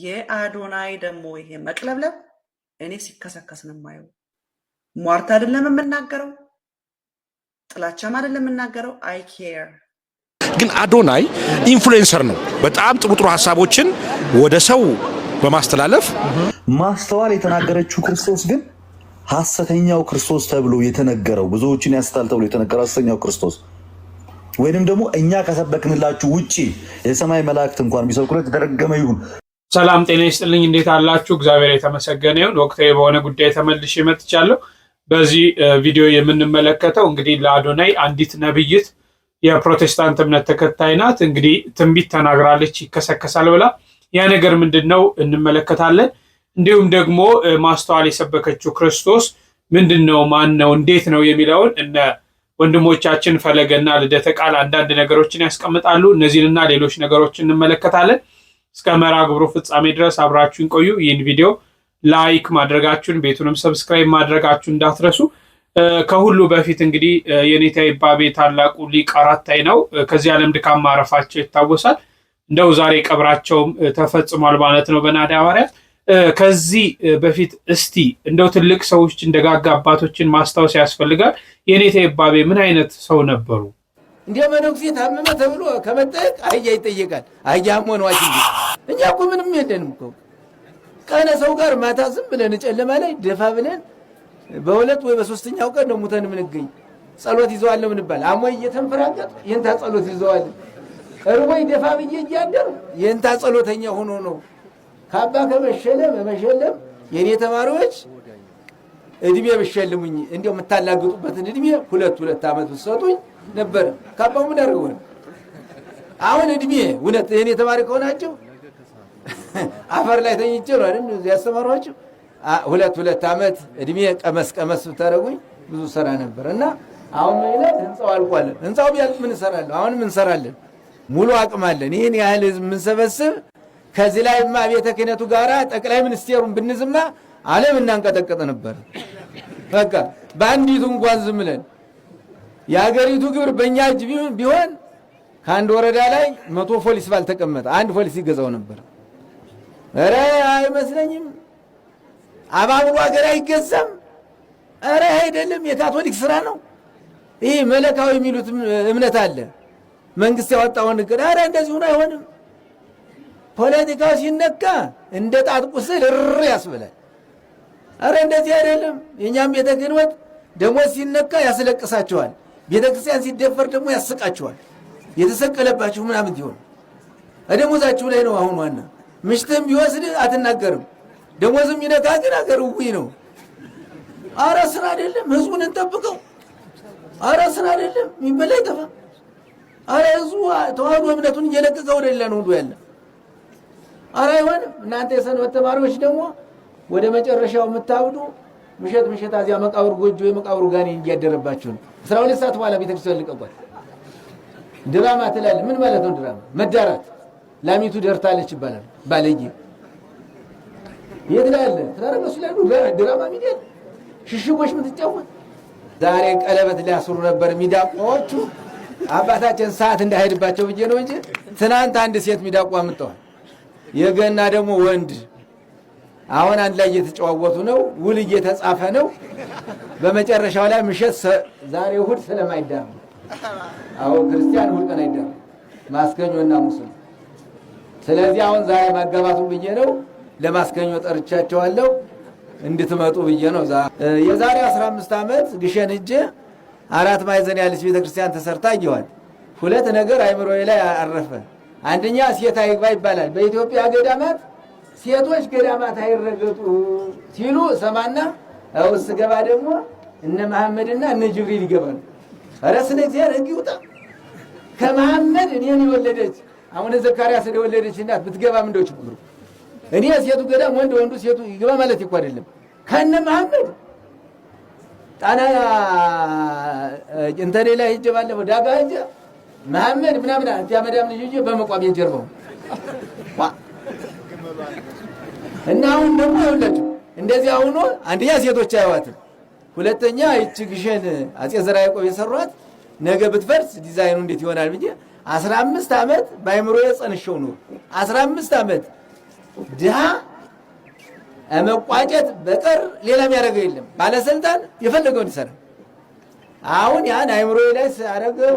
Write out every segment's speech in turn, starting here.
የአዶናይ ደግሞ ይሄ መቅለብለብ እኔ ሲከሰከስ ነው የማየው። ሟርት አይደለም የምናገረው፣ ጥላቻም አይደለም የምናገረው። አይ ኬር። ግን አዶናይ ኢንፍሉዌንሰር ነው። በጣም ጥሩ ሐሳቦችን ወደ ሰው በማስተላለፍ ማስተዋል የተናገረችው ክርስቶስ ግን ሐሰተኛው ክርስቶስ ተብሎ የተነገረው ብዙዎችን ያስታል ተብሎ የተነገረው ሐሰተኛው ክርስቶስ ወይንም ደግሞ እኛ ከሰበክንላችሁ ውጪ የሰማይ መላእክት እንኳን ቢሰብኩለት ተረገመ ይሁን። ሰላም ጤና ይስጥልኝ። እንዴት አላችሁ? እግዚአብሔር የተመሰገነ ይሁን። ወቅታዊ በሆነ ጉዳይ ተመልሼ መጥቻለሁ። በዚህ ቪዲዮ የምንመለከተው እንግዲህ ለአዶናይ አንዲት ነብይት የፕሮቴስታንት እምነት ተከታይ ናት። እንግዲህ ትንቢት ተናግራለች ይከሰከሳል ብላ። ያ ነገር ምንድነው እንመለከታለን። እንዲሁም ደግሞ ማስተዋል የሰበከችው ክርስቶስ ምንድነው፣ ማን ነው፣ እንዴት ነው የሚለውን እነ ወንድሞቻችን ፈለገና ልደተ ቃል አንዳንድ ነገሮችን ያስቀምጣሉ። እነዚህንና ሌሎች ነገሮችን እንመለከታለን። እስከ መርሃ ግብሩ ፍጻሜ ድረስ አብራችሁን ቆዩ። ይህን ቪዲዮ ላይክ ማድረጋችሁን ቤቱንም ሰብስክራይብ ማድረጋችሁን እንዳትረሱ። ከሁሉ በፊት እንግዲህ የኔታ ይባቤ ታላቁ ሊቅ አራታይ ነው ከዚህ ዓለም ድካም ማረፋቸው ይታወሳል። እንደው ዛሬ ቀብራቸውም ተፈጽሟል ማለት ነው በናዳ ሐዋርያት። ከዚህ በፊት እስቲ እንደው ትልቅ ሰዎች እንደጋጋ አባቶችን ማስታወስ ያስፈልጋል። የኔታ ይባቤ ምን አይነት ሰው ነበሩ? እንዲያ መነኩሴ ታመመ ተብሎ ከመጠየቅ አህያ ይጠየቃል። አህያም ሆነ ዋሽ እንጂ እኛ እኮ ምንም የለንም እኮ። ቀነ ሰው ጋር ማታ ዝም ብለን ጨለማ ላይ ደፋ ብለን በሁለት ወይ በሶስተኛው ቀን ነው ሙተን ምንገኝ። ጸሎት ይዘዋል ምንባል አሞይ እየተንፈራገጥ የንታ ጸሎት ይዘዋል። እርቦይ ደፋ ብዬ እያደር የንታ ጸሎተኛ ሆኖ ነው። ካባ ከመሸለም መሸለም የኔ ተማሪዎች እድሜ ብሸልሙኝ እንዲያው የምታላግጡበትን እድሜ ሁለት ዓመት ብትሰጡኝ ነበር። ካባው ምን አደረገው? አሁን እድሜ እውነት የኔ ተማሪ ከሆናችሁ አፈር ላይ ተኝቼ ነው አይደል ያስተማሯችሁ። ሁለት ዓመት እድሜ ቀመስ ብታረጉኝ ብዙ ሰራ ነበር። እና አሁን ማለት ህንጻው አልቋል። ህንጻው ቢያልቅ ምን እንሰራለን? አሁን ምን እንሰራለን? ሙሉ አቅም አለን። ይሄን ያህል ህዝብ ምን ሰበስብ ከዚህ ላይማ ቤተ ክህነቱ ጋራ ጠቅላይ ሚኒስቴሩን ብንዝማ ዓለም እናንቀጠቀጥ ነበር። በቃ ባንዲቱ እንኳን ዝም ብለን የሀገሪቱ ግብር በእኛ እጅ ቢሆን ከአንድ ወረዳ ላይ 100 ፖሊስ ባልተቀመጠ አንድ ፖሊስ ይገዛው ነበር። ኧረ አይመስለኝም። አባብሎ ሀገር አይገዛም። ኧረ አይደለም፣ የካቶሊክ ስራ ነው ይሄ። መለካዊ የሚሉት እምነት አለ። መንግስት ያወጣውን ነገር ኧረ እንደዚህ ሆነ አይሆንም። ፖለቲካው ሲነካ እንደ ጣት ቁስል ያስብላል። ኧረ እንደዚህ አይደለም። የኛም ቤተ ክህነት ደሞዝ ሲነካ ያስለቅሳቸዋል። ቤተክርስቲያን ሲደፈር ደግሞ ያስቃቸዋል። የተሰቀለባችሁ ምናምን ይሆን ደሞዛችሁ ላይ ነው። አሁን ዋና ምሽትም ቢወስድ አትናገርም። ደሞዝም ይነካ ግን አገር ውይ ነው። ኧረ ስራ አይደለም፣ ህዝቡን እንጠብቀው። ኧረ ስራ አይደለም፣ የሚበላ ይጠፋ። ኧረ ህዝቡ ተዋህዶ እምነቱን እየለቀቀ ወደ ሌላ ነው ሁሉ ያለ። ኧረ አይሆንም። እናንተ የሰንበት ተማሪዎች ደግሞ ወደ መጨረሻው የምታብዱ ምሸት አዚያ መቃብር ጎጆ የመቃብሩ ጋኔ እያደረባችሁ ነው። 12 ሰዓት በኋላ ቤተክርስቲያን ልቀቋል። ድራማ ትላለህ። ምን ማለት ነው ድራማ? መዳራት። ላሚቱ ደርታለች ይባላል። ባለጌ የት ላይ አለ? ተራረገሱ ላይ ድራማ ሚዲያ ሽሽጎሽ ምትጫወት። ዛሬ ቀለበት ሊያስሩ ነበር ሚዳቆቹ። አባታችን ሰዓት እንዳይሄድባቸው ብዬ ነው እንጂ ትናንት አንድ ሴት ሚዳቋ አምጥተዋል። የገና ደግሞ ወንድ። አሁን አንድ ላይ እየተጫወቱ ነው። ውል እየተጻፈ ነው። በመጨረሻው ላይ ምሽት ዛሬ እሑድ ስለማይዳር አሁን ክርስቲያን እሑድ ቀን አይዳር ማስከኞና ሙስሊም። ስለዚህ አሁን ዛሬ ማጋባቱን ብዬ ነው ለማስከኞ ጠርቻቸዋለሁ እንድትመጡ ብዬ ነው። የዛሬ 15 ዓመት ግሸን እጄ 4 ማዕዘን ያለች ቤተክርስቲያን ተሰርታ ይዋል። ሁለት ነገር አይምሮዬ ላይ አረፈ። አንደኛ ሴት አይግባ ይባላል። በኢትዮጵያ ገዳማት ሴቶች ገዳማት አይረገጡ ሲሉ ሰማና ውስጥ ገባ ደግሞ እነ መሐመድና እነ ጅብሪል ይገባሉ። ኧረ ስለ እግዚአብሔር ሕግ ይውጣ። ከመሐመድ እኔን የወለደች አሁን ዘካርያስ የወለደች እናት ብትገባ ምንድነው ችግሩ? እኔ ሴቱ ገዳም ወንዱ ሴቱ ይገባ ማለት እኮ አይደለም። ከነ መሐመድ ጣና እንተኔ ላይ ሂጅ ባለፈው ዳጋ ሂጅ መሐመድ ምናምን ያመዳም ልጅ በመቋም የጀርባው እና አሁን ደግሞ ይኸውላችሁ እንደዚህ ሆኖ አንደኛ ሴቶች አያዋትም፣ ሁለተኛ እቺ ግሸን አጼ ዘርዓ ያዕቆብ የሰሯት ነገ ብትፈርስ ዲዛይኑ እንዴት ይሆናል ብዬ 15 ዓመት ባይምሮዬ ጸንሼው ነው። 15 ዓመት ድሃ መቋጨት በቀር ሌላ የሚያደርገው የለም። ባለስልጣን የፈለገውን ይሰራል። አሁን ያን አይምሮዬ ላይ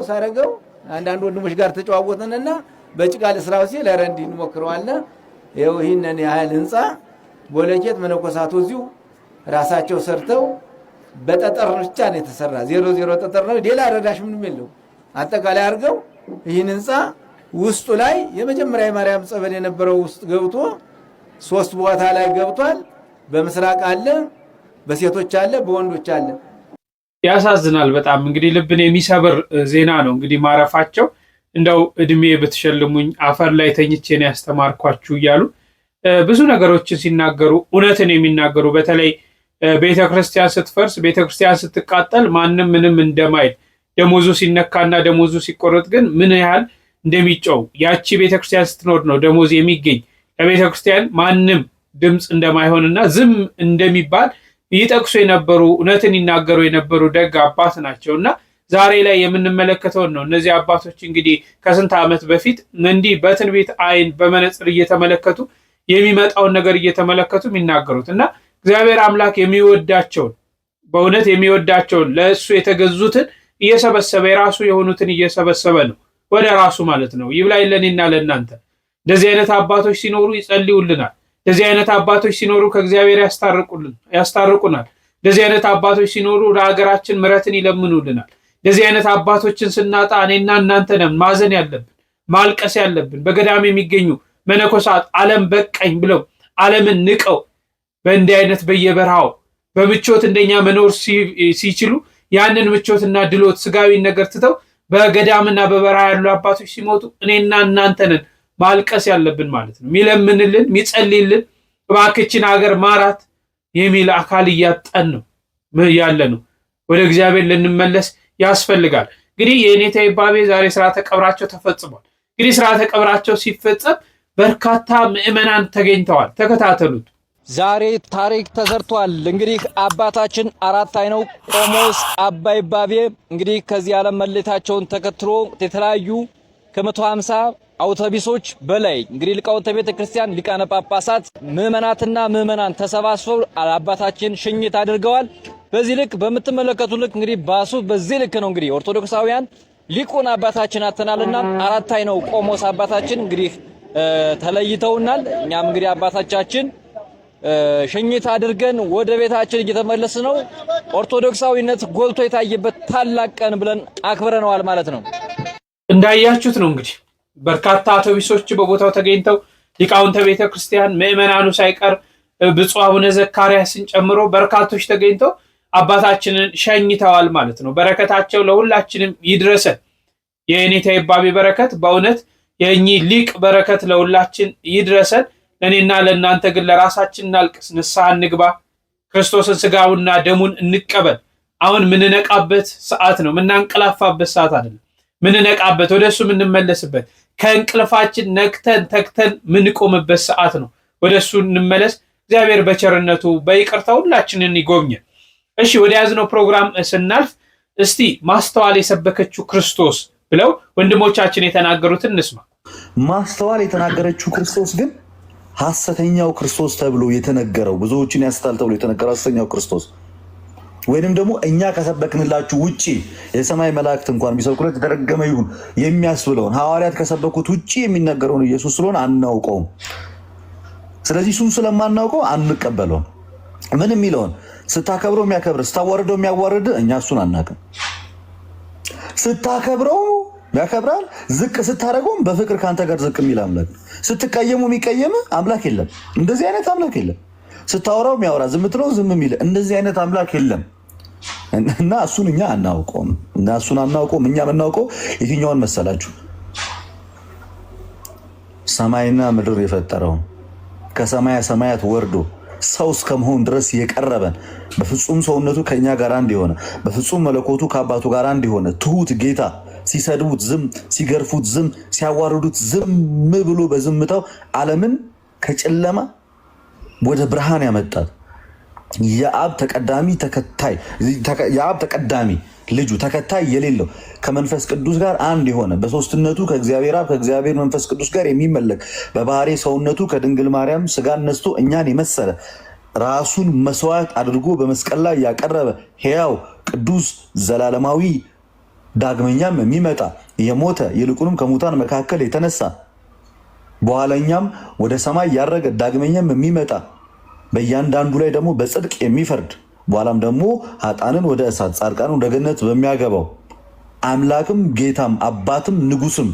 ሳረገው አንዳንድ ወንድሞች ጋር ተጨዋወተንና በጭቃ ልስራው ሲል ኧረ እንዲህ እንሞክረዋልና ይኸው ይህንን ያህል ህንፃ ቦለኬት መነኮሳቱ እዚሁ ራሳቸው ሰርተው በጠጠር ብቻ ነው የተሰራ። 00 ጠጠር ነው፣ ሌላ ረዳሽ ምንም የለው። አጠቃላይ አድርገው ይህን ህንፃ ውስጡ ላይ የመጀመሪያ የማርያም ጸበል የነበረው ውስጥ ገብቶ 3 ቦታ ላይ ገብቷል። በምስራቅ አለ፣ በሴቶች አለ፣ በወንዶች አለ። ያሳዝናል በጣም እንግዲህ ልብን የሚሰብር ዜና ነው። እንግዲህ ማረፋቸው እንደው እድሜ ብትሸልሙኝ አፈር ላይ ተኝቼ ነው ያስተማርኳችሁ እያሉ ብዙ ነገሮችን ሲናገሩ እውነትን የሚናገሩ በተለይ ቤተክርስቲያን ስትፈርስ ቤተክርስቲያን ስትቃጠል ማንም ምንም እንደማይል ደሞዙ ሲነካና ደሞዙ ሲቆረጥ ግን ምን ያህል እንደሚጮው ያቺ ቤተክርስቲያን ስትኖር ነው ደሞዝ የሚገኝ ለቤተክርስቲያን ማንም ድምፅ እንደማይሆንና ዝም እንደሚባል ይጠቅሱ የነበሩ እውነትን ይናገሩ የነበሩ ደግ አባት ናቸውና ዛሬ ላይ የምንመለከተው ነው። እነዚህ አባቶች እንግዲህ ከስንት ዓመት በፊት እንዲህ በትንቢት አይን በመነጽር እየተመለከቱ የሚመጣውን ነገር እየተመለከቱ የሚናገሩት እና እግዚአብሔር አምላክ የሚወዳቸውን በእውነት የሚወዳቸውን ለእሱ የተገዙትን እየሰበሰበ የራሱ የሆኑትን እየሰበሰበ ነው ወደ ራሱ ማለት ነው። ይብላኝ ለእኔና ለእናንተ። እንደዚህ አይነት አባቶች ሲኖሩ ይጸልዩልናል። እንደዚህ አይነት አባቶች ሲኖሩ ከእግዚአብሔር ያስታርቁናል። እንደዚህ አይነት አባቶች ሲኖሩ ለሀገራችን ምሕረትን ይለምኑልናል። እንደዚህ አይነት አባቶችን ስናጣ እኔና እናንተ ነን ማዘን ያለብን ማልቀስ ያለብን። በገዳም የሚገኙ መነኮሳት ዓለም በቀኝ ብለው ዓለምን ንቀው በእንዲህ አይነት በየበረሃው በምቾት እንደኛ መኖር ሲችሉ ያንን ምቾትና ድሎት ስጋዊ ነገር ትተው በገዳምና በበረሃ ያሉ አባቶች ሲሞቱ እኔና እናንተ ነን ማልቀስ ያለብን ማለት ነው። ሚለምንልን ሚጸልይልን እባክችን ሀገር ማራት የሚል አካል እያጣን ነው ያለ ነው። ወደ እግዚአብሔር ልንመለስ ያስፈልጋል። እንግዲህ የኔታ ይባቤ ዛሬ ስርዓተ ቀብራቸው ተፈጽሟል። እንግዲህ ስርዓተ ቀብራቸው ሲፈጸም በርካታ ምዕመናን ተገኝተዋል። ተከታተሉት። ዛሬ ታሪክ ተሰርቷል። እንግዲህ አባታችን አራት አይነው ቆሞስ አባ ይባቤ እንግዲህ ከዚህ ዓለም መለየታቸውን ተከትሎ የተለያዩ ከ150 አውቶቡሶች በላይ እንግዲህ ሊቃውንተ ቤተክርስቲያን ሊቃነ ጳጳሳት ምዕመናትና ምዕመናን ተሰባስበው አባታችን ሽኝት አድርገዋል። በዚህ ልክ በምትመለከቱ ልክ እንግዲህ ባሱ በዚህ ልክ ነው። እንግዲህ ኦርቶዶክሳውያን ሊቁን አባታችን አተናልና አራት አይነው ቆሞስ አባታችን እንግዲህ ተለይተውናል። እኛም እንግዲህ አባታችን ሽኝት አድርገን ወደ ቤታችን እየተመለስ ነው። ኦርቶዶክሳዊነት ጎልቶ የታየበት ታላቅ ቀን ብለን አክብረነዋል ማለት ነው። እንዳያችሁት ነው እንግዲህ በርካታ አውቶቡሶች በቦታው ተገኝተው ሊቃውንተ ቤተክርስቲያን ምዕመናኑ ሳይቀር ብፁዕ አቡነ ዘካርያስን ጨምሮ በርካቶች ተገኝተው አባታችንን ሸኝተዋል ማለት ነው። በረከታቸው ለሁላችንም ይድረሰን። የኔታ ይባቤ በረከት በእውነት የእኚህ ሊቅ በረከት ለሁላችን ይድረሰን። ለእኔና ለእናንተ ግን ለራሳችን እናልቅስ፣ ንስሐ እንግባ፣ ክርስቶስን ስጋውና ደሙን እንቀበል። አሁን ምንነቃበት ሰዓት ነው፣ ምናንቀላፋበት ሰዓት አይደለም። ምንነቃበት ወደ እሱ ምንመለስበት ከእንቅልፋችን ነቅተን ተክተን ምንቆምበት ሰዓት ነው። ወደ እሱ እንመለስ። እግዚአብሔር በቸርነቱ በይቅርታ ሁላችንን ይጎብኘን። እሺ ወደ ያዝነው ፕሮግራም ስናልፍ እስቲ ማስተዋል የሰበከችው ክርስቶስ ብለው ወንድሞቻችን የተናገሩትን እንስማ። ማስተዋል የተናገረችው ክርስቶስ ግን ሐሰተኛው ክርስቶስ ተብሎ የተነገረው ብዙዎችን ያስታል ተብሎ የተነገረው ሐሰተኛው ክርስቶስ ወይንም ደግሞ እኛ ከሰበክንላችሁ ውጪ የሰማይ መላእክት እንኳን ቢሰብኩለት የተረገመ ይሁን የሚያስብለውን ሐዋርያት ከሰበኩት ውጪ የሚነገረውን ኢየሱስ ስለሆነ አናውቀውም። ስለዚህ እሱን ስለማናውቀው አንቀበለውም። ምን የሚለውን ስታከብረው የሚያከብር ስታዋርደው የሚያዋርድ እኛ እሱን አናውቅም። ስታከብረው ያከብራል፣ ዝቅ ስታደርገውም በፍቅር ካንተ ጋር ዝቅ የሚል አምላክ። ስትቀየሙ የሚቀየም አምላክ የለም። እንደዚህ አይነት አምላክ የለም። ስታወራው የሚያወራ ዝም ትለው ዝም የሚል እንደዚህ አይነት አምላክ የለም። እና እሱን እኛ አናውቀውም። እኛ የምናውቀው የትኛውን መሰላችሁ? ሰማይና ምድር የፈጠረውን ከሰማያ ሰማያት ወርዶ ሰው እስከመሆን ድረስ የቀረበን በፍጹም ሰውነቱ ከኛ ጋር አንድ የሆነ በፍጹም መለኮቱ ከአባቱ ጋር አንድ የሆነ ትሁት ጌታ ሲሰድቡት ዝም፣ ሲገርፉት ዝም፣ ሲያዋርዱት ዝም ብሎ በዝምታው ዓለምን ከጨለማ ወደ ብርሃን ያመጣት የአብ ተቀዳሚ ልጁ ተከታይ የሌለው ከመንፈስ ቅዱስ ጋር አንድ የሆነ በሶስትነቱ ከእግዚአብሔር አብ ከእግዚአብሔር መንፈስ ቅዱስ ጋር የሚመለክ በባህሪ ሰውነቱ ከድንግል ማርያም ስጋን ነስቶ እኛን የመሰለ ራሱን መስዋዕት አድርጎ በመስቀል ላይ ያቀረበ ሕያው ቅዱስ ዘላለማዊ ዳግመኛም የሚመጣ የሞተ ይልቁንም ከሙታን መካከል የተነሳ በኋላኛም ወደ ሰማይ ያረገ ዳግመኛም የሚመጣ በእያንዳንዱ ላይ ደግሞ በጽድቅ የሚፈርድ በኋላም ደግሞ ኃጥአንን ወደ እሳት ጻድቃንን ወደ ገነት በሚያገባው አምላክም ጌታም አባትም ንጉስም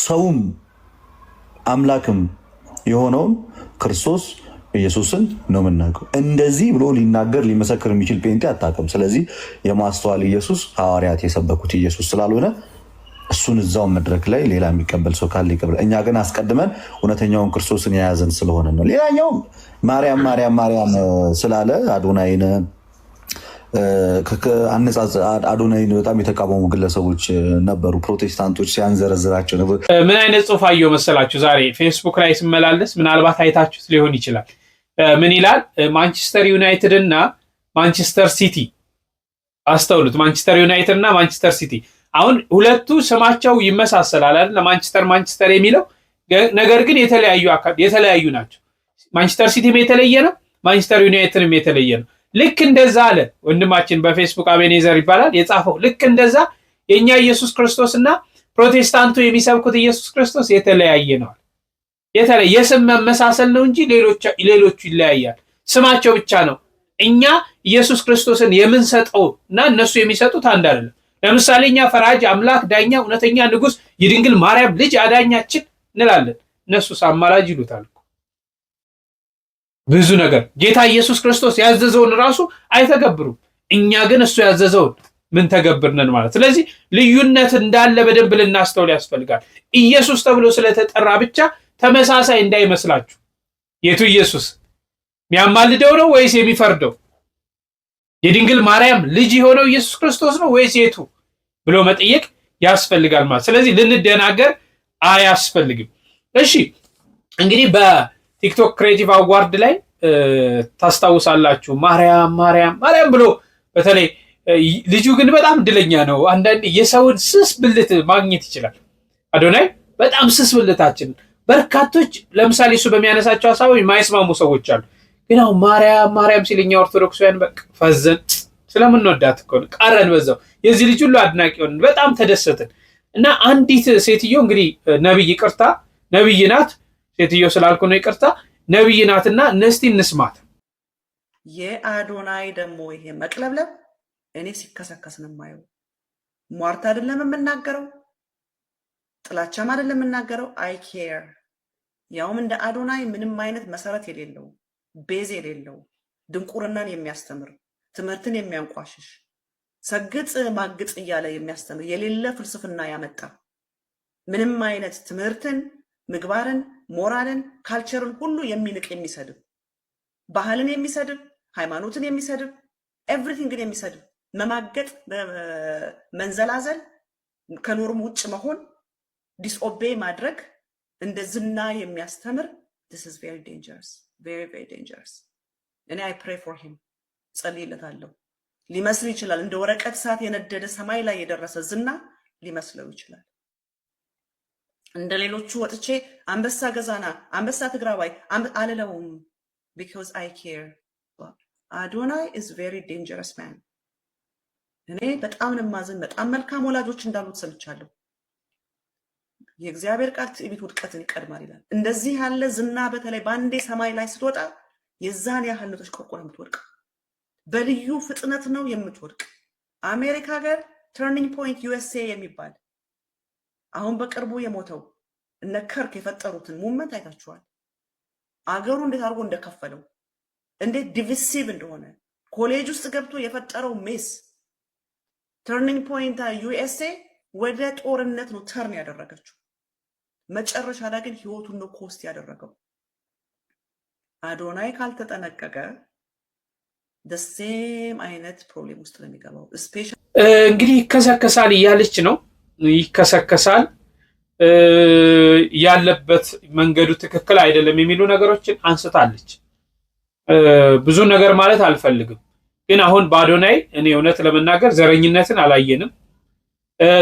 ሰውም አምላክም የሆነውን ክርስቶስ ኢየሱስን ነው የምናውቀው። እንደዚህ ብሎ ሊናገር ሊመሰክር የሚችል ጴንጤ አታውቅም። ስለዚህ የማስተዋል ኢየሱስ ሐዋርያት የሰበኩት ኢየሱስ ስላልሆነ እሱን እዛው መድረክ ላይ ሌላ የሚቀበል ሰው ካለ ይቀበል። እኛ ግን አስቀድመን እውነተኛውን ክርስቶስን የያዘን ስለሆነ ነው። ሌላኛው ማርያም ማርያም ማርያም ስላለ አዶናይን አዶናይን በጣም የተቃወሙ ግለሰቦች ነበሩ፣ ፕሮቴስታንቶች ሲያንዘረዝራቸው ነበር። ምን አይነት ጽሑፍ አየሁ መሰላችሁ? ዛሬ ፌስቡክ ላይ ስመላለስ ምናልባት አይታችሁት ሊሆን ይችላል። ምን ይላል? ማንቸስተር ዩናይትድ እና ማንቸስተር ሲቲ። አስተውሉት፣ ማንቸስተር ዩናይትድ እና ማንቸስተር ሲቲ። አሁን ሁለቱ ስማቸው ይመሳሰላል አይደል? ለማንቸስተር ማንቸስተር የሚለው ነገር ግን የተለያዩ ናቸው። ማንቸስተር ሲቲም የተለየ ነው፣ ማንቸስተር ዩናይትድም የተለየ ነው። ልክ እንደዛ አለ ወንድማችን በፌስቡክ አቤኔዘር ይባላል የጻፈው። ልክ እንደዛ የኛ ኢየሱስ ክርስቶስ እና ፕሮቴስታንቱ የሚሰብኩት ኢየሱስ ክርስቶስ የተለያየ ነው። የተለየ የስም መመሳሰል ነው እንጂ ሌሎቹ ይለያያል። ስማቸው ብቻ ነው። እኛ ኢየሱስ ክርስቶስን የምንሰጠው እና እነሱ የሚሰጡት አንድ አይደለም። ለምሳሌ እኛ ፈራጅ አምላክ፣ ዳኛ፣ እውነተኛ ንጉስ፣ የድንግል ማርያም ልጅ አዳኛችን እንላለን። እነሱስ አማላጅ ይሉታል። ብዙ ነገር ጌታ ኢየሱስ ክርስቶስ ያዘዘውን ራሱ አይተገብሩም። እኛ ግን እሱ ያዘዘውን ምን ተገብርነን ማለት። ስለዚህ ልዩነት እንዳለ በደንብ ልናስተውል ያስፈልጋል። ኢየሱስ ተብሎ ስለተጠራ ብቻ ተመሳሳይ እንዳይመስላችሁ። የቱ ኢየሱስ? የሚያማልደው ነው ወይስ የሚፈርደው? የድንግል ማርያም ልጅ የሆነው ኢየሱስ ክርስቶስ ነው ወይስ የቱ ብሎ መጠየቅ ያስፈልጋል ማለት። ስለዚህ ልንደናገር አያስፈልግም። እሺ እንግዲህ በቲክቶክ ክሬቲቭ አዋርድ ላይ ታስታውሳላችሁ፣ ማርያም ማርያም ማርያም ብሎ በተለይ ልጁ ግን በጣም እድለኛ ነው። አንዳንድ የሰውን ስስ ብልት ማግኘት ይችላል። አዶናይ በጣም ስስ ብልታችን በርካቶች ለምሳሌ እሱ በሚያነሳቸው ሀሳቦች የማይስማሙ ሰዎች አሉ። ግን አሁን ማርያም ማርያም ሲልኛ ኦርቶዶክሳውያን በቃ ፈዘን ስለምንወዳት እኮ ነው። ቀረን በዛው የዚህ ልጅ ሁሉ አድናቂ ሆነን በጣም ተደሰትን። እና አንዲት ሴትዮ እንግዲህ ነብይ ይቅርታ ነብይ ናት፣ ሴትዮ ስላልኩ ነው ይቅርታ፣ ነብይ ናትና እስቲ እንስማት። የአዶናይ ደግሞ ይሄ መቅለብለብ እኔ ሲከሰከስ ነው የማየው። ሟርት አይደለም የምናገረው፣ ጥላቻም አይደለም የምናገረው። አይ ኬር። ያውም እንደ አዶናይ ምንም አይነት መሰረት የሌለው ቤዝ የሌለው ድንቁርናን የሚያስተምር ትምህርትን የሚያንቋሽሽ ሰግጥ ማግጥ እያለ የሚያስተምር የሌለ ፍልስፍና ያመጣ ምንም አይነት ትምህርትን፣ ምግባርን፣ ሞራልን፣ ካልቸርን ሁሉ የሚንቅ የሚሰድብ፣ ባህልን የሚሰድብ፣ ሃይማኖትን የሚሰድብ፣ ኤቭሪቲንግን የሚሰድብ፣ መማገጥ፣ መንዘላዘል፣ ከኖርም ውጭ መሆን፣ ዲስኦቤይ ማድረግ እንደ ዝና የሚያስተምር this is very dangerous, very very dangerous. እኔ I pray for him፣ ጸልይለታለሁ። ሊመስል ይችላል እንደ ወረቀት ሰዓት የነደደ ሰማይ ላይ የደረሰ ዝና ሊመስለው ይችላል። እንደ ሌሎቹ ወጥቼ አንበሳ ገዛና አንበሳ ትግራባይ አልለውም because I care. Adonai is very dangerous man። እኔ በጣም ማዘን በጣም መልካም ወላጆች እንዳሉት ሰምቻለሁ። የእግዚአብሔር ቃል ትዕቢት ውድቀትን ይቀድማል ይላል። እንደዚህ ያለ ዝና በተለይ ባንዴ ሰማይ ላይ ስትወጣ የዛን ያህል ነው ተሽቆርቆር የምትወድቅ፣ በልዩ ፍጥነት ነው የምትወድቅ። አሜሪካ ሀገር ተርኒንግ ፖይንት USA የሚባል አሁን በቅርቡ የሞተው እነ ከርክ የፈጠሩትን ሙቭመንት አይታችኋል። አገሩ እንዴት አድርጎ እንደከፈለው፣ እንዴት ዲቪሲቭ እንደሆነ ኮሌጅ ውስጥ ገብቶ የፈጠረው ሜስ። ተርኒንግ ፖይንት USA ወደ ጦርነት ነው ተርን ያደረገችው። መጨረሻ ላይ ግን ህይወቱን ነው ኮስት ያደረገው። አዶናይ ካልተጠነቀቀ the same አይነት ፕሮብሌም ውስጥ ነው የሚገባው። እንግዲህ ይከሰከሳል እያለች ነው። ይከሰከሳል ያለበት መንገዱ ትክክል አይደለም የሚሉ ነገሮችን አንስታለች። ብዙ ነገር ማለት አልፈልግም፣ ግን አሁን በአዶናይ እኔ እውነት ለመናገር ዘረኝነትን አላየንም።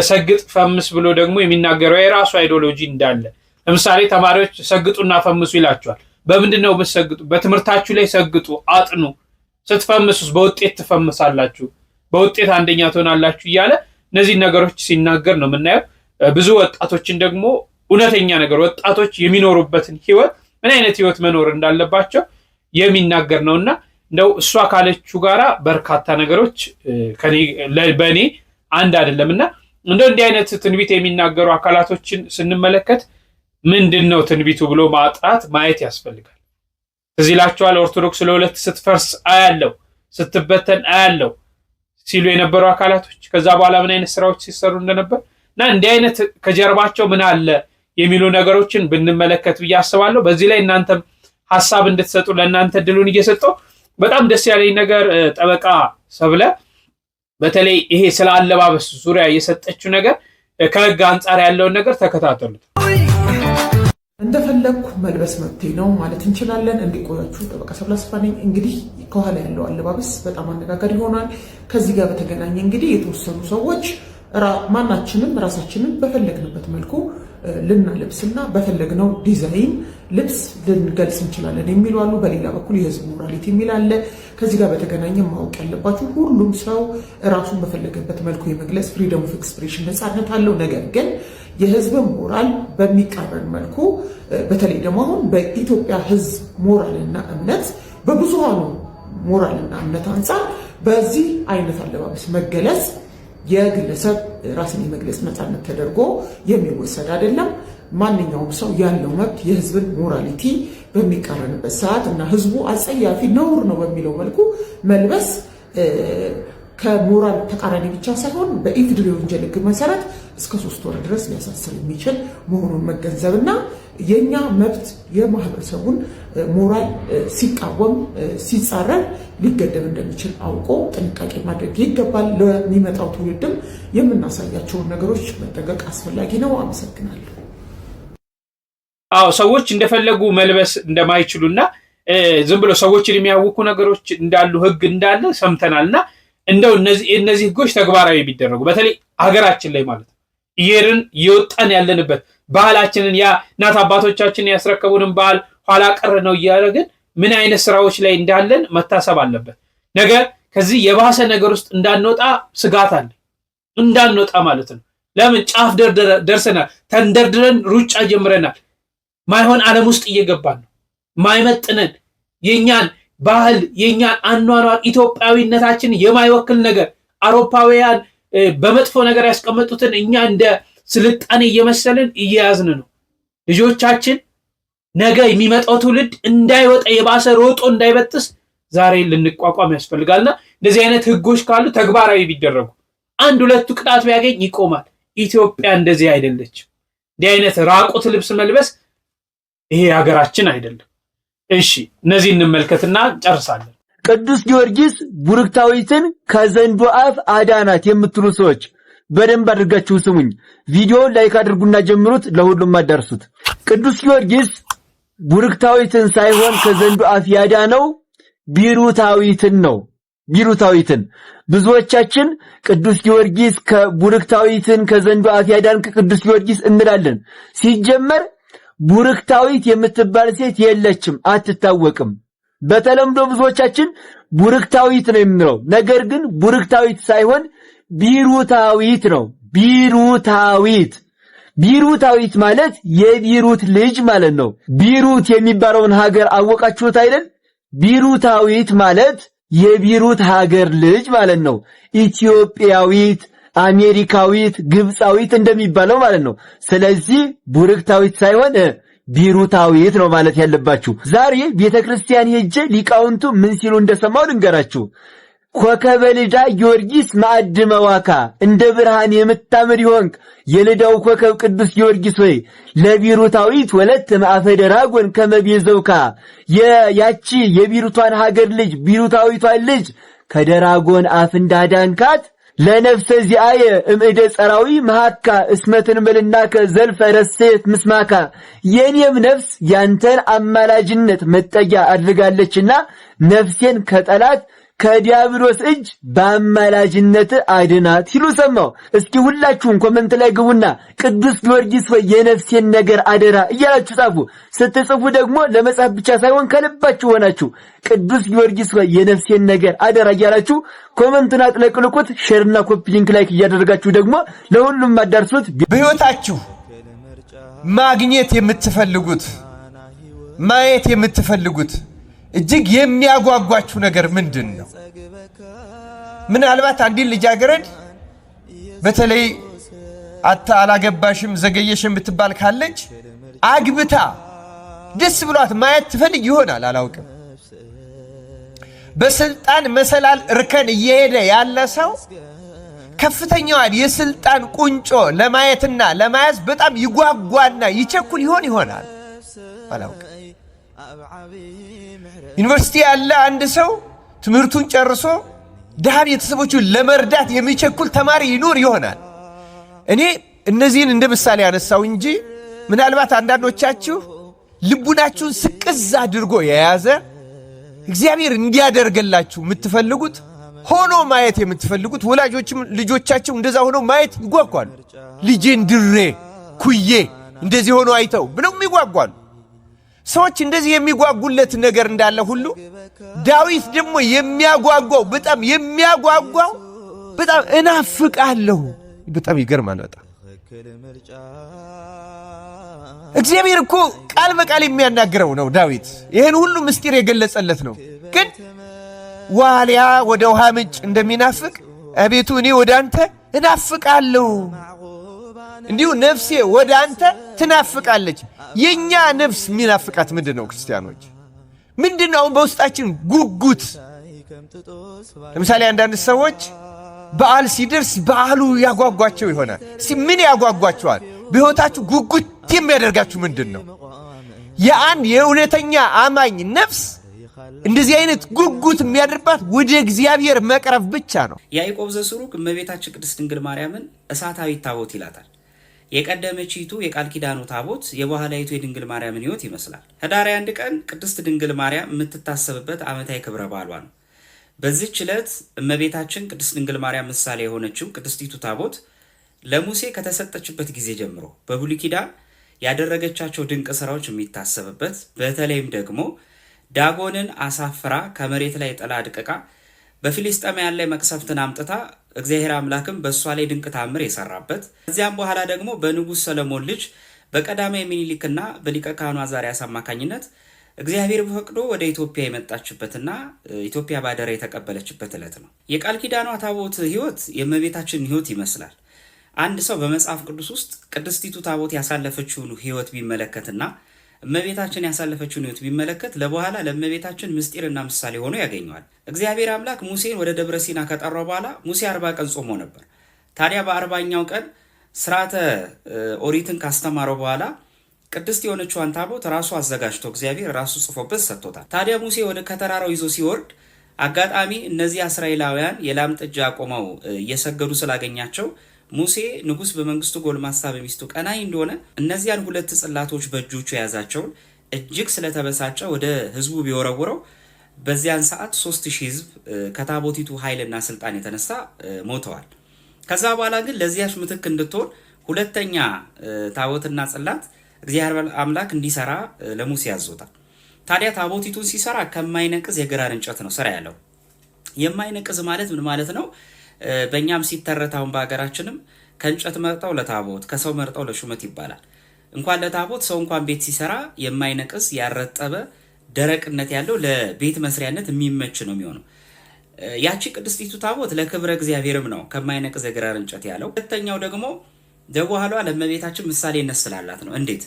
ሰግጥ ፈምስ ብሎ ደግሞ የሚናገረው የራሱ አይዲዮሎጂ እንዳለ ለምሳሌ ተማሪዎች ሰግጡና ፈምሱ ይላቸዋል። በምንድነው የምትሰግጡ? በትምህርታችሁ ላይ ሰግጡ፣ አጥኑ። ስትፈምሱስ በውጤት ትፈምሳላችሁ፣ በውጤት አንደኛ ትሆናላችሁ እያለ እነዚህ ነገሮች ሲናገር ነው የምናየው። ብዙ ወጣቶችን ደግሞ እውነተኛ ነገር ወጣቶች የሚኖሩበትን ህይወት ምን አይነት ህይወት መኖር እንዳለባቸው የሚናገር ነውና እንደው እሷ ካለችው ጋራ በርካታ ነገሮች በእኔ አንድ አይደለምና እንደው እንዲህ አይነት ትንቢት የሚናገሩ አካላቶችን ስንመለከት ምንድነው ትንቢቱ ብሎ ማጥራት ማየት ያስፈልጋል። እዚህ ላችኋል ኦርቶዶክስ ለሁለት ስትፈርስ አያለው፣ ስትበተን አያለው ሲሉ የነበሩ አካላቶች ከዛ በኋላ ምን አይነት ስራዎች ሲሰሩ እንደነበር እና እንዲህ አይነት ከጀርባቸው ምን አለ የሚሉ ነገሮችን ብንመለከት ብዬ አስባለሁ። በዚህ ላይ እናንተም ሐሳብ እንድትሰጡ ለእናንተ ድሉን እየሰጠው በጣም ደስ ያለኝ ነገር ጠበቃ ሰብለ በተለይ ይሄ ስለ አለባበስ ዙሪያ የሰጠችው ነገር ከህግ አንጻር ያለውን ነገር ተከታተሉት። እንደፈለኩ መልበስ መብቴ ነው ማለት እንችላለን። እንዲቆያችሁ ጠበቃ ሰብለ አስፋ ነኝ። እንግዲህ ከኋላ ያለው አለባበስ በጣም አነጋጋሪ ይሆናል። ከዚህ ጋር በተገናኘ እንግዲህ የተወሰኑ ሰዎች ማናችንም ራሳችንን በፈለግንበት መልኩ ልናለብስና በፈለግነው ዲዛይን ልብስ ልንገልጽ እንችላለን የሚሉ አሉ። በሌላ በኩል የህዝብ ሞራሊቲ የሚል አለ። ከዚህ ጋር በተገናኘ ማወቅ ያለባችሁ ሁሉም ሰው ራሱን በፈለገበት መልኩ የመግለጽ ፍሪደም ኦፍ ኤክስፕሬሽን ነፃነት አለው። ነገር ግን የህዝብ ሞራል በሚቃረን መልኩ በተለይ ደግሞ አሁን በኢትዮጵያ ህዝብ ሞራልና እምነት በብዙሃኑ ሞራልና እምነት አንጻር በዚህ አይነት አለባበስ መገለጽ የግለሰብ ራስን የመግለጽ ነፃነት ተደርጎ የሚወሰድ አይደለም። ማንኛውም ሰው ያለው መብት የህዝብን ሞራሊቲ በሚቃረንበት ሰዓት እና ህዝቡ አጸያፊ ነውር ነው በሚለው መልኩ መልበስ ከሞራል ተቃራኒ ብቻ ሳይሆን በኢፍድሪ ወንጀል ህግ መሰረት እስከ 3 ወር ድረስ ሊያሳስር የሚችል መሆኑን መገንዘብና የኛ መብት የማህበረሰቡን ሞራል ሲቃወም ሲጻረር ሊገደብ እንደሚችል አውቆ ጥንቃቄ ማድረግ ይገባል። ለሚመጣው ትውልድም የምናሳያቸውን ነገሮች መጠንቀቅ አስፈላጊ ነው። አመሰግናለሁ። ሰዎች እንደፈለጉ መልበስ እንደማይችሉና ዝም ብሎ ሰዎችን የሚያውኩ ነገሮች እንዳሉ ህግ እንዳለ ሰምተናልና እንደው እነዚህ ህጎች ተግባራዊ ቢደረጉ በተለይ ሀገራችን ላይ ማለት ነው እየወጣን ያለንበት ባህላችንን ያ እናት አባቶቻችን ያስረከቡንን ባህል ኋላ ቀር ነው እያደረግን ምን አይነት ስራዎች ላይ እንዳለን መታሰብ አለበት። ነገ ከዚህ የባሰ ነገር ውስጥ እንዳንወጣ ስጋት አለ። እንዳንወጣ ማለት ነው። ለምን ጫፍ ደርሰናል፣ ተንደርድረን ሩጫ ጀምረናል። ማይሆን ዓለም ውስጥ እየገባን ነው። ማይመጥነን የኛን ባህል የኛን አኗኗር ኢትዮጵያዊነታችን የማይወክል ነገር አውሮፓውያን በመጥፎ ነገር ያስቀመጡትን እኛ እንደ ስልጣኔ እየመሰለን እየያዝን ነው። ልጆቻችን ነገ የሚመጣው ትውልድ እንዳይወጣ የባሰ ሮጦ እንዳይበጥስ ዛሬ ልንቋቋም ያስፈልጋልና እንደዚህ አይነት ህጎች ካሉ ተግባራዊ ቢደረጉ አንድ ሁለቱ ቅጣት ቢያገኝ ይቆማል። ኢትዮጵያ እንደዚህ አይደለችም። እንዲህ አይነት ራቁት ልብስ መልበስ ይሄ ሀገራችን አይደለም። እሺ እነዚህ እንመልከትና ጨርሳለን። ቅዱስ ጊዮርጊስ ቡርክታዊትን ከዘንዶ አፍ አዳናት የምትሉ ሰዎች በደንብ አድርጋችሁ ስሙኝ። ቪዲዮውን ላይክ አድርጉና ጀምሩት፣ ለሁሉም አዳርሱት። ቅዱስ ጊዮርጊስ ቡርክታዊትን ሳይሆን ከዘንዶ አፍ ያዳነው ቢሩታዊትን ነው። ቢሩታዊትን ብዙዎቻችን ቅዱስ ጊዮርጊስ ከቡርክታዊትን ከዘንዶ አፍ ያዳንክ ቅዱስ ጊዮርጊስ እንላለን። ሲጀመር ቡርክታዊት የምትባል ሴት የለችም፣ አትታወቅም። በተለምዶ ብዙዎቻችን ቡርክታዊት ነው የምንለው። ነገር ግን ቡርክታዊት ሳይሆን ቢሩታዊት ነው። ቢሩታዊት ማለት የቢሩት ልጅ ማለት ነው። ቢሩት የሚባለውን ሀገር አወቃችሁት አይደል? ቢሩታዊት ማለት የቢሩት ሀገር ልጅ ማለት ነው። ኢትዮጵያዊት፣ አሜሪካዊት፣ ግብፃዊት እንደሚባለው ማለት ነው። ስለዚህ ቡርክታዊት ሳይሆን ቢሩታዊት ነው ማለት ያለባችሁ። ዛሬ ቤተክርስቲያን ሄጄ ሊቃውንቱ ምን ሲሉ እንደሰማው ልንገራችሁ። ኮከበ ልዳ ጊዮርጊስ ማዕድ መዋካ፣ እንደ ብርሃን የምታምር ይሆንክ የልዳው ኮከብ ቅዱስ ጊዮርጊስ ሆይ ለቢሩታዊት ወለት ማዕፈ ደራጎን ከመቤዘውካ፣ ያቺ የቢሩቷን ሀገር ልጅ ቢሩታዊቷን ልጅ ከደራጎን አፍ እንዳዳንካት ለነፍሰ ዚአየ እምእደ ጸራዊ መሐካ እስመትን መልናከ ዘልፈ ረሴት ምስማካ፣ የኔም ነፍስ ያንተን አማላጅነት መጠጊያ አድርጋለችና ነፍሴን ከጠላት ከዲያብሎስ እጅ በአማላጅነት አድናት ሲሉ ሰማው። እስኪ ሁላችሁም ኮመንት ላይ ግቡና ቅዱስ ጊዮርጊስ ወይ የነፍሴን ነገር አደራ እያላችሁ ጻፉ። ስትጽፉ ደግሞ ለመጻፍ ብቻ ሳይሆን ከልባችሁ ሆናችሁ ቅዱስ ጊዮርጊስ ወይ የነፍሴን ነገር አደራ እያላችሁ ኮመንቱን አጥለቅልቁት። ሼርና ኮፒ ሊንክ ላይክ እያደረጋችሁ ደግሞ ለሁሉም አዳርሱት። በህይወታችሁ ማግኘት የምትፈልጉት ማየት የምትፈልጉት እጅግ የሚያጓጓችሁ ነገር ምንድነው? ምናልባት አንዲት ልጃገረድ በተለይ አላገባሽም ዘገየሽም ብትባል ካለች አግብታ ደስ ብሏት ማየት ትፈልግ ይሆናል፣ አላውቅም። በስልጣን መሰላል እርከን እየሄደ ያለ ሰው ከፍተኛዋን የስልጣን ቁንጮ ለማየትና ለማያዝ በጣም ይጓጓና ይቸኩል ይሆናል፣ አላውቅም። ዩኒቨርሲቲ ያለ አንድ ሰው ትምህርቱን ጨርሶ ድሃ ቤተሰቦቹን ለመርዳት የሚቸኩል ተማሪ ይኖር ይሆናል። እኔ እነዚህን እንደ ምሳሌ ያነሳው እንጂ ምናልባት አንዳንዶቻችሁ ልቡናችሁን ስቅዝ አድርጎ የያዘ እግዚአብሔር እንዲያደርገላችሁ የምትፈልጉት ሆኖ ማየት የምትፈልጉት ወላጆችም ልጆቻቸው እንደዛ ሆኖ ማየት ይጓጓሉ። ልጄን ድሬ ኩዬ እንደዚህ ሆኖ አይተው ብለው ይጓጓሉ። ሰዎች እንደዚህ የሚጓጉለት ነገር እንዳለ ሁሉ ዳዊት ደግሞ የሚያጓጓው በጣም እናፍቃለሁ። በጣም ይገርማል። በጣም እግዚአብሔር እኮ ቃል በቃል የሚያናግረው ነው። ዳዊት ይህን ሁሉ ምስጢር የገለጸለት ነው። ግን ዋልያ ወደ ውሃ ምንጭ እንደሚናፍቅ አቤቱ እኔ ወደ አንተ እናፍቃለሁ፣ እንዲሁ ነፍሴ ወደ አንተ ትናፍቃለች። የኛ ነፍስ የሚናፍቃት ምንድነው? ክርስቲያኖች ምንድነው በውስጣችን ጉጉት? ለምሳሌ አንዳንድ ሰዎች በዓል ሲደርስ በዓሉ ያጓጓቸው ይሆናል። ምን ያጓጓቸዋል? በሕይወታችሁ ጉጉት የሚያደርጋችሁ ምንድነው? የአንድ የእውነተኛ አማኝ ነፍስ እንደዚህ አይነት ጉጉት የሚያደርባት ወደ እግዚአብሔር መቅረብ ብቻ ነው። ያዕቆብ ዘስሩግ እመቤታችን ቅድስት ድንግል ማርያምን እሳታዊት ታቦት ይላታል። የቀደመችይቱ የቃል ኪዳኑ ታቦት የበኋላይቱ የድንግል ማርያምን ሕይወት ይመስላል። ህዳር 1 ቀን ቅድስት ድንግል ማርያም የምትታሰብበት ዓመታዊ ክብረ በዓሏ ነው። በዚህች ዕለት እመቤታችን ቅድስት ድንግል ማርያም ምሳሌ የሆነችው ቅድስቲቱ ታቦት ለሙሴ ከተሰጠችበት ጊዜ ጀምሮ በብሉይ ኪዳን ያደረገቻቸው ድንቅ ስራዎች የሚታሰብበት፣ በተለይም ደግሞ ዳጎንን አሳፍራ ከመሬት ላይ ጥላ አድቅቃ በፊልስጤማውያን ላይ መቅሰፍትን አምጥታ እግዚአብሔር አምላክም በእሷ ላይ ድንቅ ታምር የሰራበት፣ ከዚያም በኋላ ደግሞ በንጉሥ ሰለሞን ልጅ በቀዳማዊ ምኒልክና በሊቀ ካህኑ አዛርያስ አማካኝነት እግዚአብሔር በፈቅዶ ወደ ኢትዮጵያ የመጣችበትና ኢትዮጵያ ባደራ የተቀበለችበት ዕለት ነው። የቃል ኪዳኗ ታቦት ሕይወት የእመቤታችን ሕይወት ይመስላል። አንድ ሰው በመጽሐፍ ቅዱስ ውስጥ ቅድስቲቱ ታቦት ያሳለፈችውን ሕይወት ቢመለከትና እመቤታችን ያሳለፈችውን ሕይወት ቢመለከት ለበኋላ ለእመቤታችን ምስጢርና ምሳሌ ሆኖ ያገኘዋል። እግዚአብሔር አምላክ ሙሴን ወደ ደብረ ሲና ከጠራው በኋላ ሙሴ 40 ቀን ጾሞ ነበር። ታዲያ በ40ኛው ቀን ስርዓተ ኦሪትን ካስተማረው በኋላ ቅድስት የሆነችዋን ታቦት ራሱ አዘጋጅቶ እግዚአብሔር ራሱ ጽፎበት ሰጥቶታል። ታዲያ ሙሴ ወደ ከተራራው ይዞ ሲወርድ አጋጣሚ እነዚህ እስራኤላውያን የላም ጥጃ ቆመው እየሰገዱ ስላገኛቸው ሙሴ ንጉሥ በመንግስቱ ጎልማሳ በሚስቱ ቀናይ እንደሆነ እነዚያን 2 ጽላቶች በእጆቹ የያዛቸውን እጅግ ስለተበሳጨ ወደ ህዝቡ ቢወረውረው በዚያን ሰዓት 3000 ህዝብ ከታቦቲቱ ኃይልና ስልጣን የተነሳ ሞተዋል። ከዛ በኋላ ግን ለዚያች ምትክ እንድትሆን ሁለተኛ ታቦትና ጽላት እግዚአብሔር አምላክ እንዲሰራ ለሙሴ ያዞታል። ታዲያ ታቦቲቱን ሲሰራ ከማይነቅዝ የግራር እንጨት ነው ስራ ያለው። የማይነቅዝ ማለት ምን ማለት ነው? በእኛም ሲተረት አሁን በሀገራችንም ከእንጨት መርጠው ለታቦት ከሰው መርጠው ለሹመት ይባላል። እንኳን ለታቦት ሰው እንኳን ቤት ሲሰራ የማይነቅስ ያረጠበ ደረቅነት ያለው ለቤት መስሪያነት የሚመች ነው የሚሆነው። ያቺ ቅድስቲቱ ታቦት ለክብረ እግዚአብሔርም ነው ከማይነቅዝ የግራር እንጨት ያለው። ሁለተኛው ደግሞ ደጓሏ ለእመቤታችን ምሳሌ ይነስላላት ነው። እንዴት?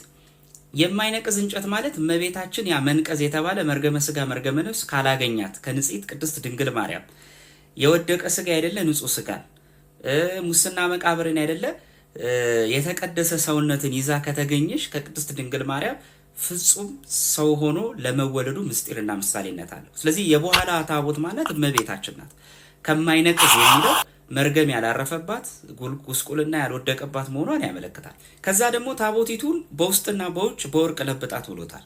የማይነቅዝ እንጨት ማለት እመቤታችን ያ መንቀዝ የተባለ መርገመ ስጋ መርገመ ነፍስ ካላገኛት ከንጽሕት ቅድስት ድንግል ማርያም የወደቀ ስጋ አይደለ ንጹህ ስጋ ሙስና መቃብርን አይደለ የተቀደሰ ሰውነትን ይዛ ከተገኘሽ ከቅድስት ድንግል ማርያም ፍጹም ሰው ሆኖ ለመወለዱ ምስጢርና ምሳሌነት አለው። ስለዚህ የበኋላ ታቦት ማለት እመቤታችን ናት። ከማይነቅዝ የሚለው መርገም ያላረፈባት ጉስቁልና ያልወደቀባት መሆኗን ያመለክታል። ከዛ ደግሞ ታቦቲቱን በውስጥና በውጭ በወርቅ ለብጣት ብሎታል።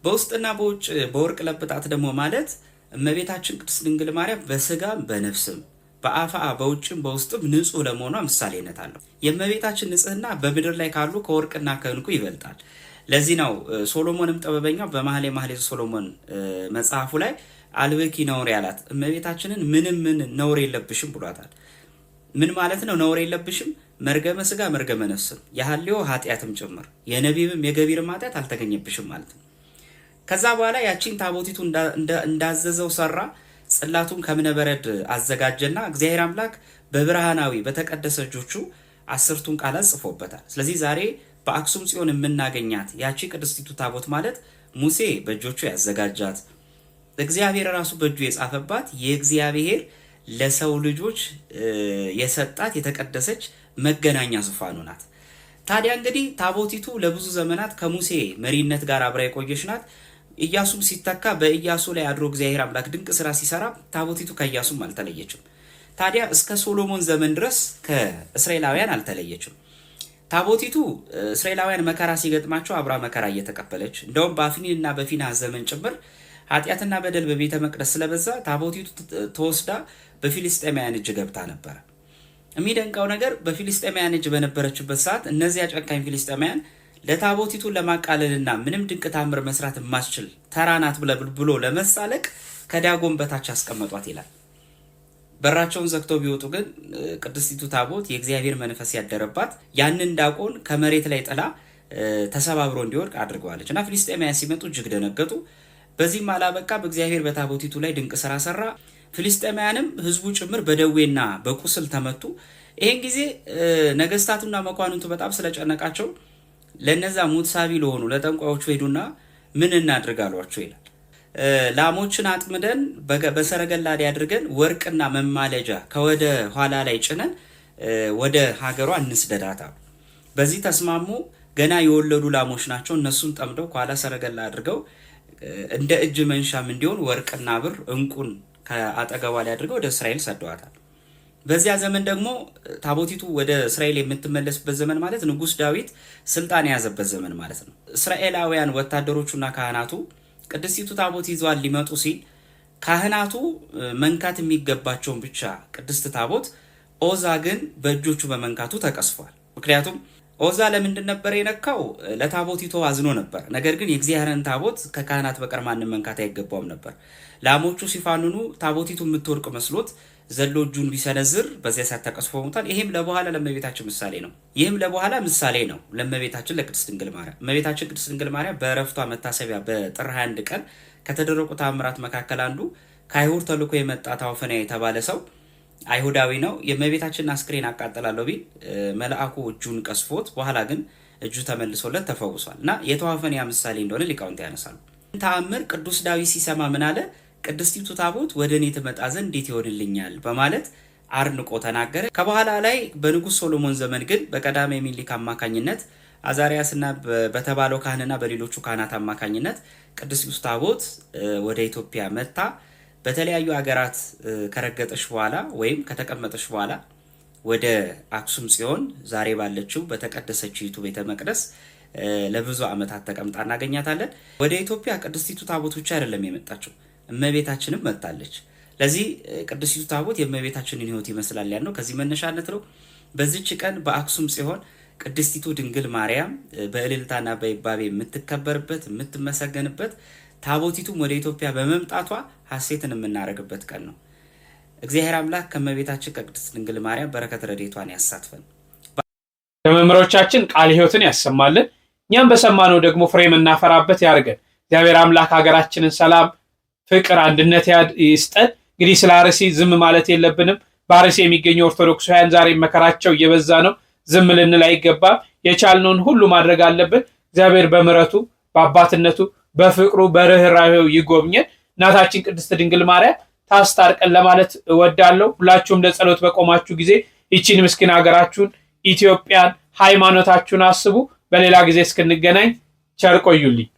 በውስጥና በውጭ በወርቅ ለብጣት ደግሞ ማለት እመቤታችን ቅድስት ድንግል ማርያም በስጋም በነፍስም በአፋ በውጭም በውስጥም ንጹህ ለመሆኗ ምሳሌነት አለው። የእመቤታችን ንጽህና በምድር ላይ ካሉ ከወርቅና ከዕንቁ ይበልጣል። ለዚህ ነው ሶሎሞንም ጥበበኛው በመኃልየ መኃልይ ሶሎሞን መጽሐፉ ላይ አልብኪ ነውር ያላት እመቤታችንን ምንም ነውር የለብሽም ብሏታል። ምን ማለት ነው? ነውር የለብሽም መርገመ ስጋ መርገመ ነፍስም የሐልዮ ኃጢአትም ጭምር የነቢብም የገቢርም ኃጢአት አልተገኘብሽም ማለት ነው። ከዛ በኋላ ያቺን ታቦቲቱ እንዳዘዘው ሰራ። ጽላቱን ከእብነ በረድ አዘጋጀና እግዚአብሔር አምላክ በብርሃናዊ በተቀደሰ እጆቹ 10ቱን ቃላት ጽፎበታል። ስለዚህ ዛሬ በአክሱም ጽዮን የምናገኛት ያቺ ቅድስቲቱ ታቦት ማለት ሙሴ በእጆቹ ያዘጋጃት እግዚአብሔር ራሱ በእጁ የጻፈባት የእግዚአብሔር ለሰው ልጆች የሰጣት የተቀደሰች መገናኛ ዙፋኑ ናት። ታዲያ እንግዲህ ታቦቲቱ ለብዙ ዘመናት ከሙሴ መሪነት ጋር አብራ የቆየች ናት። ኢያሱም ሲተካ በኢያሱ ላይ አድሮ እግዚአብሔር አምላክ ድንቅ ስራ ሲሰራ ታቦቲቱ ከኢያሱም አልተለየችም። ታዲያ እስከ ሶሎሞን ዘመን ድረስ ከእስራኤላውያን አልተለየችም። ታቦቲቱ እስራኤላውያን መከራ ሲገጥማቸው አብራ መከራ እየተቀበለች እንደውም በአፍኒንና በፊንሐስ ዘመን ጭምር ኃጢአትና በደል በቤተ መቅደስ ስለበዛ ታቦቲቱ ተወስዳ በፊልስጤማውያን እጅ ገብታ ነበር። የሚደንቀው ነገር በፊልስጤማውያን እጅ በነበረችበት ሰዓት እነዚያ ጨካኝ ፊልስጤማውያን ለታቦቲቱን ለማቃለልና ምንም ድንቅ ታምር መስራት የማስችል ተራናት ብሎ ለመሳለቅ ከዳጎን በታች አስቀመጧት ይላል። በራቸውን ዘግተው ቢወጡ ግን ቅድስቲቱ ታቦት የእግዚአብሔር መንፈስ ያደረባት ያንን ዳቆን ከመሬት ላይ ጥላ ተሰባብሮ እንዲወድቅ አድርገዋለች እና ፊልስጤማውያን ሲመጡ እጅግ ደነገጡ። በዚህም አላበቃ፣ በእግዚአብሔር በታቦቲቱ ላይ ድንቅ ስራ ሰራ። ፊልስጤማውያንም ህዝቡ ጭምር በደዌና በቁስል ተመቱ። ይህን ጊዜ ነገስታቱና መኳንንቱ በጣም ስለጨነቃቸው ለነዛ ሙት ሳቢ ለሆኑ ለጠንቋዮቹ ሄዱና ምን እናድርግ አሏቸው ይላል። ላሞችን አጥምደን በሰረገላ ላይ አድርገን ወርቅና መማለጃ ከወደ ኋላ ላይ ጭነን ወደ ሀገሯ እንስደዳት አሉ። በዚህ ተስማሙ። ገና የወለዱ ላሞች ናቸው። እነሱን ጠምደው ከኋላ ሰረገላ አድርገው እንደ እጅ መንሻም እንዲሆን ወርቅና ብር እንቁን ከአጠገቧ ላይ አድርገው ወደ እስራኤል ሰደዋታል። በዚያ ዘመን ደግሞ ታቦቲቱ ወደ እስራኤል የምትመለስበት ዘመን ማለት ንጉሥ ዳዊት ስልጣን የያዘበት ዘመን ማለት ነው። እስራኤላውያን ወታደሮቹና ካህናቱ ቅድስቲቱ ታቦት ይዘዋል ሊመጡ ሲል ካህናቱ መንካት የሚገባቸውን ብቻ ቅድስት ታቦት ኦዛ ግን በእጆቹ በመንካቱ ተቀስፏል። ምክንያቱም ኦዛ ለምንድን ነበር የነካው? ለታቦቲቱ አዝኖ ነበር። ነገር ግን የእግዚአብሔርን ታቦት ከካህናት በቀር ማንም መንካት አይገባውም ነበር። ላሞቹ ሲፋንኑ ታቦቲቱ የምትወርቅ መስሎት ዘሎ እጁን ቢሰነዝር በዚያ ሰዓት ተቀስፎ ሞቷል። ይሄም ለበኋላ ለእመቤታችን ምሳሌ ነው። ለእመቤታችን ለቅድስት ድንግል ማርያም። እመቤታችን ቅድስት ድንግል ማርያም በዕረፍቷ መታሰቢያ በጥር 21 ቀን ከተደረጉ ተአምራት መካከል አንዱ ከአይሁድ ተልኮ የመጣ ታውፈንያ የተባለ ሰው አይሁዳዊ ነው። የእመቤታችንን አስክሬን አቃጠላለሁ ቢል መልአኩ እጁን ቀስፎት በኋላ ግን እጁ ተመልሶለት ተፈውሷል እና የተዋፈንያ ምሳሌ እንደሆነ ሊቃውንት ያነሳሉ። ተአምር ቅዱስ ዳዊት ሲሰማ ምን አለ? ቅድስቲቱ ታቦት ወደ እኔ ትመጣ ዘንድ እንዴት ይሆንልኛል በማለት አርንቆ ተናገረ። ከበኋላ ላይ በንጉሥ ሶሎሞን ዘመን ግን በቀዳማዊ ምኒልክ አማካኝነት አዛሪያስና በተባለው ካህንና በሌሎቹ ካህናት አማካኝነት ቅድስቲቱ ታቦት ወደ ኢትዮጵያ መጣ። በተለያዩ ሀገራት ከረገጠች በኋላ ወይም ከተቀመጠች በኋላ ወደ አክሱም ጽዮን ዛሬ ባለችው በተቀደሰችይቱ ቤተ መቅደስ ለብዙ ዓመታት ተቀምጣ እናገኛታለን። ወደ ኢትዮጵያ ቅድስቲቱ ታቦት ብቻ አይደለም የመጣችው፣ እመቤታችንም መጥታለች። ለዚህ ቅድስቲቱ ታቦት የእመቤታችንን ሕይወት ይመስላል ያልነው ከዚህ መነሻነት ነው። በዚች ቀን በአክሱም ጽዮን ቅድስቲቱ ድንግል ማርያም በእልልታና በይባቤ የምትከበርበት የምትመሰገንበት፣ ታቦቲቱም ወደ ኢትዮጵያ በመምጣቷ ሐሴትን የምናደርግበት ቀን ነው። እግዚአብሔር አምላክ ከእመቤታችን ከቅድስት ድንግል ማርያም በረከት ረድኤቷን ያሳትፈን። ለመምህሮቻችን ቃል ሕይወትን ያሰማልን፣ እኛም በሰማነው ደግሞ ፍሬ የምናፈራበት ያድርገን። እግዚአብሔር አምላክ ሀገራችንን ሰላም፣ ፍቅር፣ አንድነት ይስጠን። እንግዲህ ስለ አርሲ ዝም ማለት የለብንም። በአርሲ የሚገኙ ኦርቶዶክሳውያን ዛሬ መከራቸው እየበዛ ነው። ዝም ልንል አይገባም። የቻልነውን ሁሉ ማድረግ አለብን። እግዚአብሔር በምሕረቱ በአባትነቱ በፍቅሩ በርህራሄው ይጎብኘን። እናታችን ቅድስት ድንግል ማርያም ታስታርቀን ለማለት እወዳለሁ። ሁላችሁም ለጸሎት በቆማችሁ ጊዜ ይቺን ምስኪን ሀገራችሁን ኢትዮጵያን፣ ሃይማኖታችሁን አስቡ። በሌላ ጊዜ እስክንገናኝ ቸር ቆዩልኝ።